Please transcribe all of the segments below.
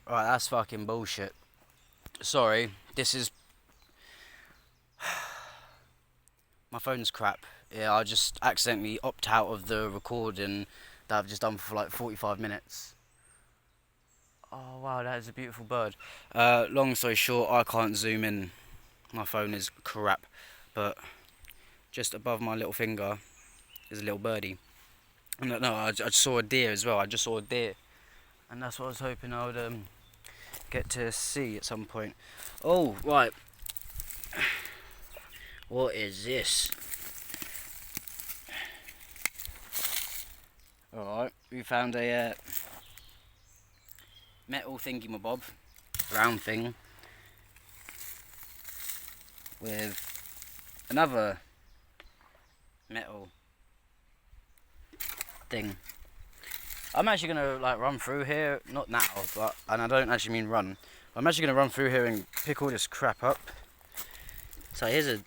Right, that's fucking bullshit. Sorry, this is... My phone's crap. Yeah, I just accidentally opt out of the recording that I've just done for like 45 minutes. Oh wow, that is a beautiful bird. Long story short, I can't zoom in. My phone is crap. But just above my little finger is a little birdie. No, I just saw a deer as well. I just saw a deer. And that's what I was hoping I would get to see at some point. Oh, right. What is this? Alright, we found a metal thingy-mabob, round thing, with another metal thing. I'm actually gonna like run through here, not now, but, and I don't actually mean run. I'm actually gonna run through here and pick all this crap up. So here's a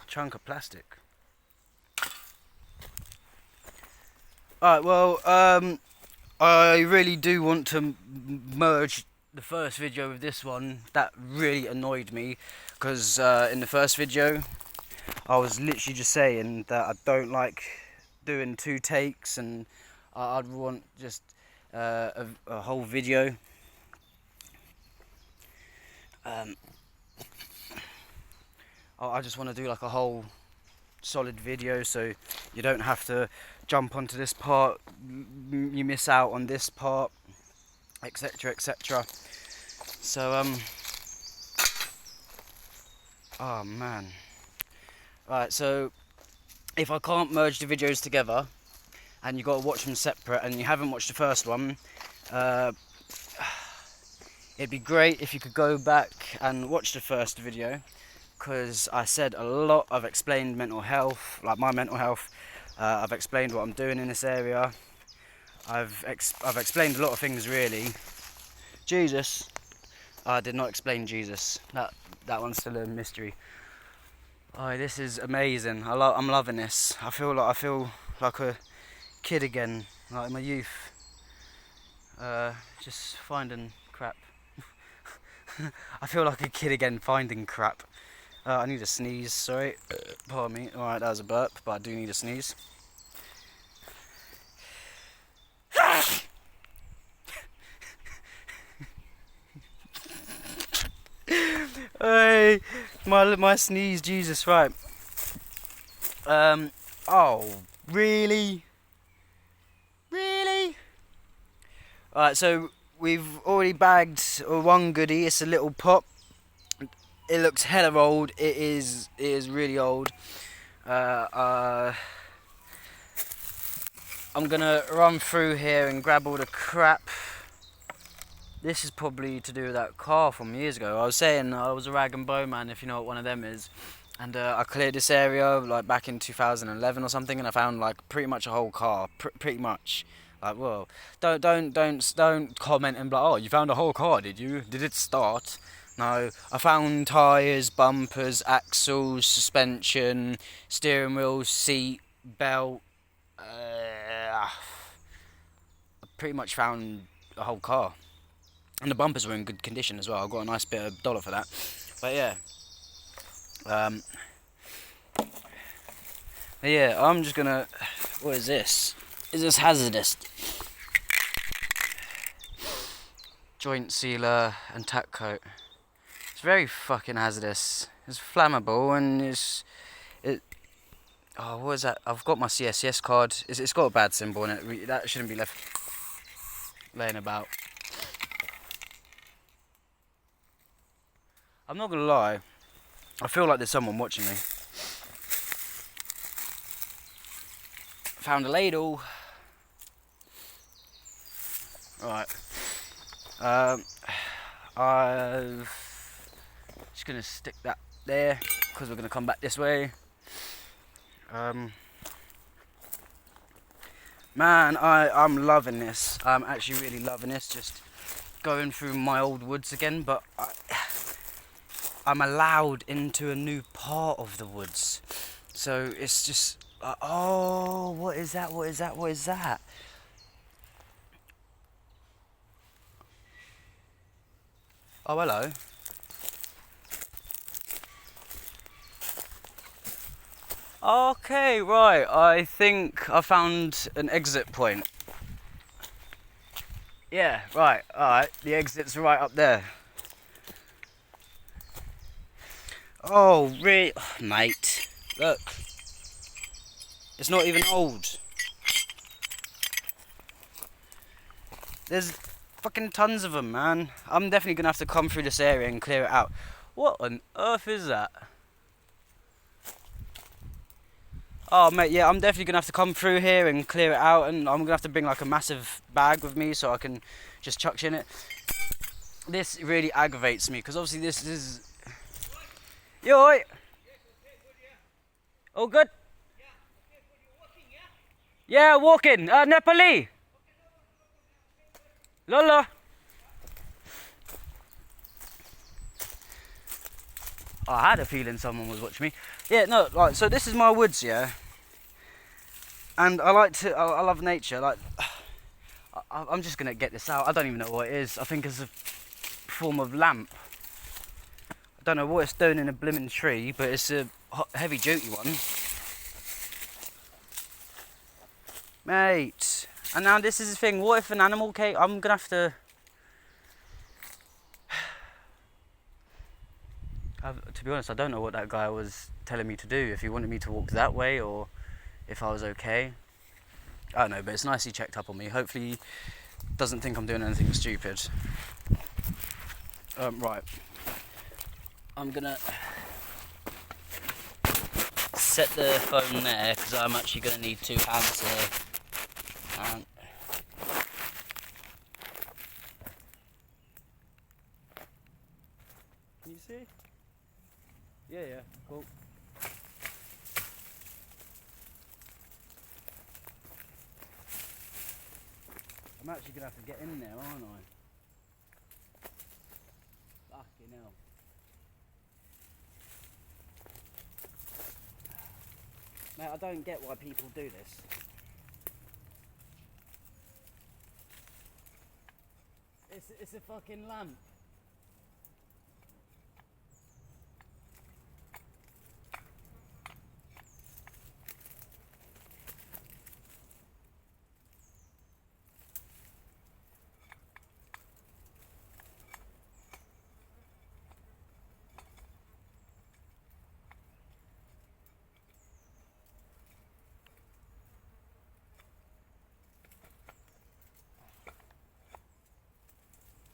chunk of plastic. Alright, well, I really do want to merge the first video with this one. That really annoyed me, because in the first video, I was literally just saying that I don't like doing 2 takes, and I'd want just a whole video. I just want to do like a whole solid video, so you don't have to jump onto this part, you miss out on this part, etc, etc. So oh man. Right, so if I can't merge the videos together and you got to watch them separate and you haven't watched the first one, it'd be great if you could go back and watch the first video, because I said a lot. I've explained mental health, like my mental health. I've explained what I'm doing in this area. I've explained a lot of things, really. Jesus, I did not explain Jesus. That one's still a mystery. Oh, this is amazing. I'm loving this. I feel like a kid again, like in my youth. Just finding crap. I feel like a kid again finding crap. I need a sneeze, sorry. Pardon me. Alright, that was a burp, but I do need a sneeze. Hey, my sneeze, Jesus, right. Oh, really? Really? Alright, so we've already bagged one goodie. It's a little pop. It looks hella old. It is really old. I'm gonna run through here and grab all the crap. This is probably to do with that car from years ago. I was saying I was a rag and bone man, if you know what one of them is. And I cleared this area like back in 2011 or something, and I found like pretty much a whole car. Pretty much. Like, whoa! Don't comment and be like, oh, you found a whole car, did you? Did it start? No, I found tyres, bumpers, axles, suspension, steering wheel, seat, belt. I pretty much found a whole car. And the bumpers were in good condition as well. I got a nice bit of dollar for that. But yeah, I'm just gonna... What is this? Is this hazardous? Joint sealer and tack coat. It's very fucking hazardous. It's flammable and oh, what is that? I've got my CSCS card. It's got a bad symbol on it. That shouldn't be left laying about. I'm not gonna lie. I feel like there's someone watching me. Found a ladle. Right. I'm just gonna stick that there because we're gonna come back this way. Man, I'm loving this. I'm actually really loving this. Just going through my old woods again, but I'm allowed into a new part of the woods. So it's just, oh, what is that? What is that? What is that? Oh, hello. Okay, right. I think I found an exit point. Yeah, right. Alright, the exit's right up there. Oh, really? Mate, look. It's not even old. There's fucking tons of them, man. I'm definitely gonna have to come through this area and clear it out. What on earth is that? Oh, mate, yeah, I'm definitely gonna have to come through here and clear it out, and I'm gonna have to bring like a massive bag with me so I can just chuck shit in it. This really aggravates me because obviously this is. You alright? All good? Yeah, walking. Nepali. Lola. Oh, I had a feeling someone was watching me. Yeah, no, right, so this is my woods, yeah? And I love nature, like, I'm just gonna get this out. I don't even know what it is. I think it's a form of lamp. I don't know what it's doing in a blimmin' tree, but it's a heavy duty one. Mate. And now this is the thing, what if an animal came? I'm gonna have to... to be honest, I don't know what that guy was telling me to do. If he wanted me to walk that way or if I was okay. I don't know, but it's nice he checked up on me. Hopefully he doesn't think I'm doing anything stupid. Right. I'm gonna set the phone there because I'm actually gonna need 2 hands here. And can you see? Yeah, cool. I'm actually gonna have to get in there, aren't I? Fucking hell. Mate, I don't get why people do this. It's a fucking lamp.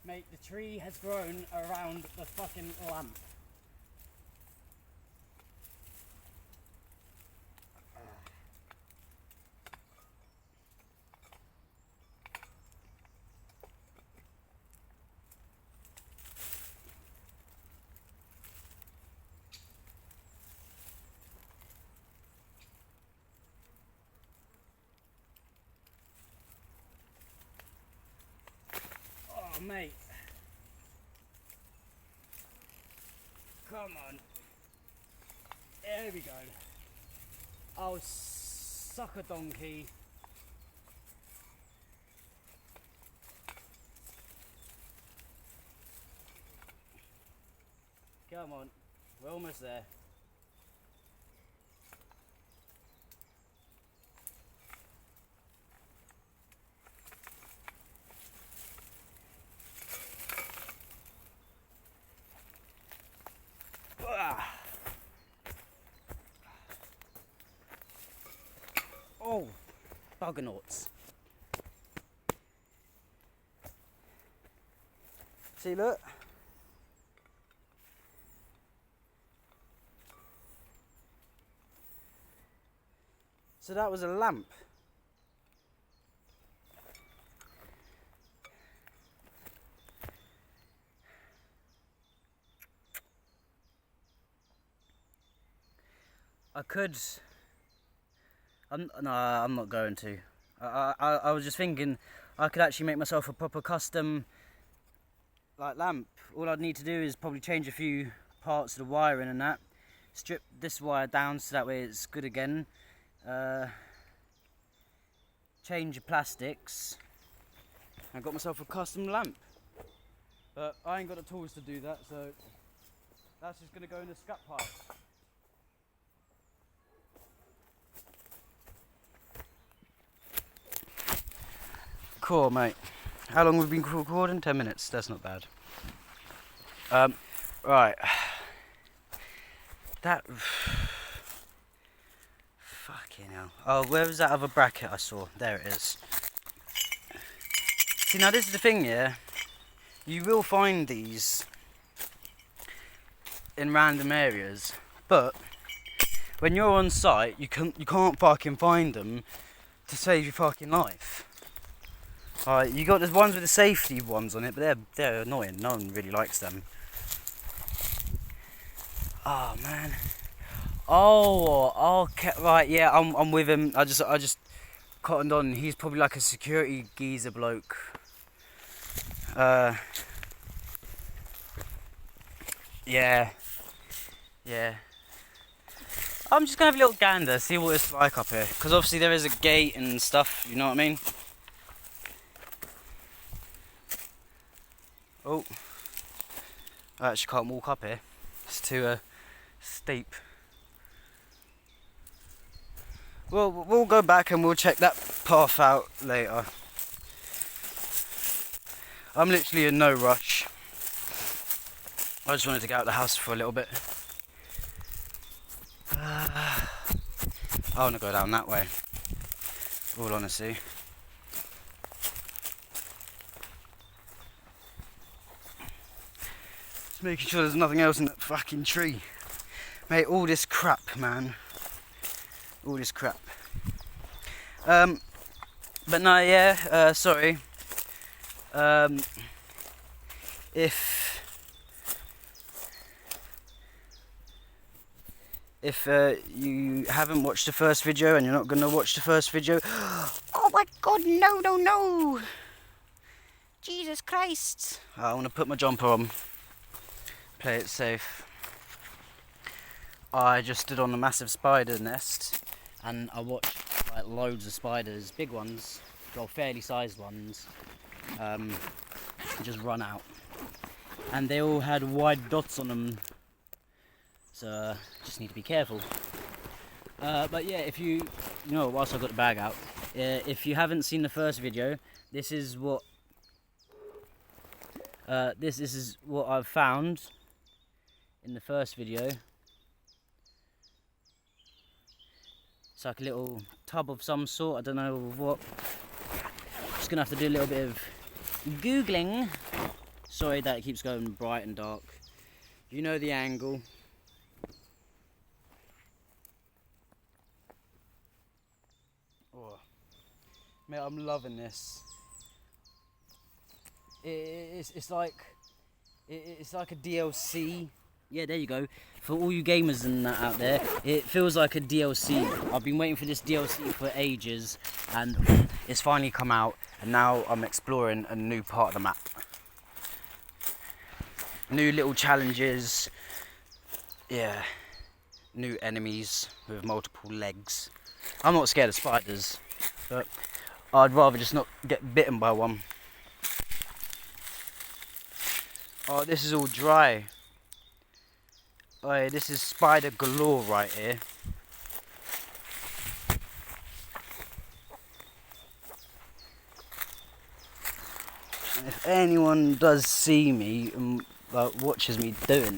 Mate, the tree has grown around the fucking lamp. Oh, mate. Come on. There we go. Oh, sucker donkey. Come on. We're almost there. Oh, buggernauts. See, look. So that was a lamp. I could... no, I'm not going to. I was just thinking I could actually make myself a proper custom like lamp. All I'd need to do is probably change a few parts of the wiring and that. Strip this wire down so that way it's good again. Change the plastics. I got myself a custom lamp. But I ain't got the tools to do that, so that's just gonna go in the scrap pile. Cool, mate. How long have we been recording? 10 minutes. That's not bad. Right. That. Fucking hell. Oh, where was that other bracket I saw? There it is. See, now this is the thing, yeah. You will find these in random areas, but when you're on site, you can't fucking find them to save your fucking life. Alright, you got the ones with the safety ones on it, but they're annoying. No one really likes them. Oh man. Oh, okay, right, yeah, I'm with him. I just cottoned on. He's probably like a security geezer bloke. Yeah. I'm just gonna have a little gander, see what it's like up here. Because obviously there is a gate and stuff, you know what I mean? Oh. I actually can't walk up here. It's too steep. Well, we'll go back and we'll check that path out later. I'm literally in no rush. I just wanted to get out of the house for a little bit. I want to go down that way, all honesty. Just making sure there's nothing else in that fucking tree. Mate, all this crap, man. All this crap. But no, yeah, sorry. If you haven't watched the first video and you're not going to watch the first video, oh my god, no. Jesus Christ. I want to put my jumper on. Play it safe. I just stood on a massive spider nest and I watched like loads of spiders, big ones, well fairly sized ones, just run out. And they all had white dots on them. So just need to be careful. But yeah, if you know, whilst I've got the bag out, if you haven't seen the first video, this is what this is what I've found in the first video. It's like a little tub of some sort. I don't know what. Just gonna have to do a little bit of googling. Sorry that it keeps going bright and dark. You know the angle. Oh, mate, I'm loving this. It's like a DLC. Yeah, there you go. For all you gamers and that out there, it feels like a DLC. I've been waiting for this DLC for ages, and it's finally come out. And now I'm exploring a new part of the map. New little challenges. Yeah. New enemies with multiple legs. I'm not scared of spiders, but I'd rather just not get bitten by one. Oh, this is all dry. Oh, yeah, this is spider galore right here. And if anyone does see me and watches me doing